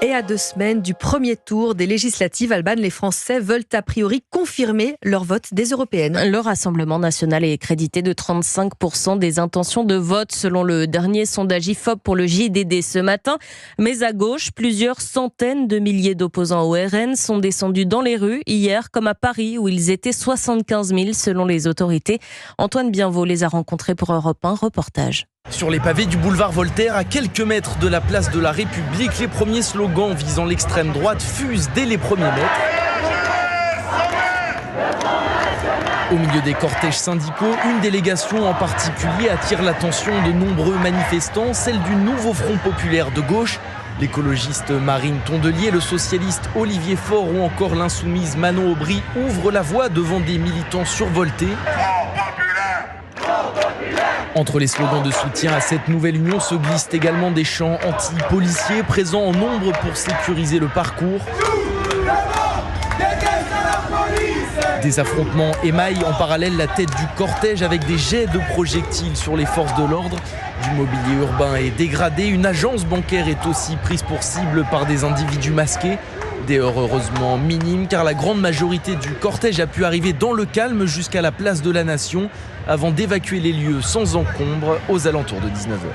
Et à 2 semaines du premier tour des législatives, Alban, les Français veulent a priori confirmer leur vote des européennes. Le Rassemblement national est crédité de 35% des intentions de vote selon le dernier sondage IFOP pour le JDD ce matin. Mais à gauche, plusieurs centaines de milliers d'opposants au RN sont descendus dans les rues hier, comme à Paris où ils étaient 75 000 selon les autorités. Antoine Bienvaux les a rencontrés pour Europe 1, reportage. Sur les pavés du boulevard Voltaire, à quelques mètres de la place de la République, les premiers slogans visant l'extrême droite fusent dès les premiers mètres. Au milieu des cortèges syndicaux, une délégation en particulier attire l'attention de nombreux manifestants, celle du nouveau Front populaire de gauche. L'écologiste Marine Tondelier, le socialiste Olivier Faure ou encore l'insoumise Manon Aubry ouvrent la voie devant des militants survoltés. Entre les slogans de soutien à cette nouvelle union se glissent également des chants anti-policiers présents en nombre pour sécuriser le parcours. Des affrontements émaillent en parallèle la tête du cortège avec des jets de projectiles sur les forces de l'ordre. Du mobilier urbain est dégradé, une agence bancaire est aussi prise pour cible par des individus masqués. Des heurts heureusement minimes car la grande majorité du cortège a pu arriver dans le calme jusqu'à la place de la Nation avant d'évacuer les lieux sans encombre aux alentours de 19h.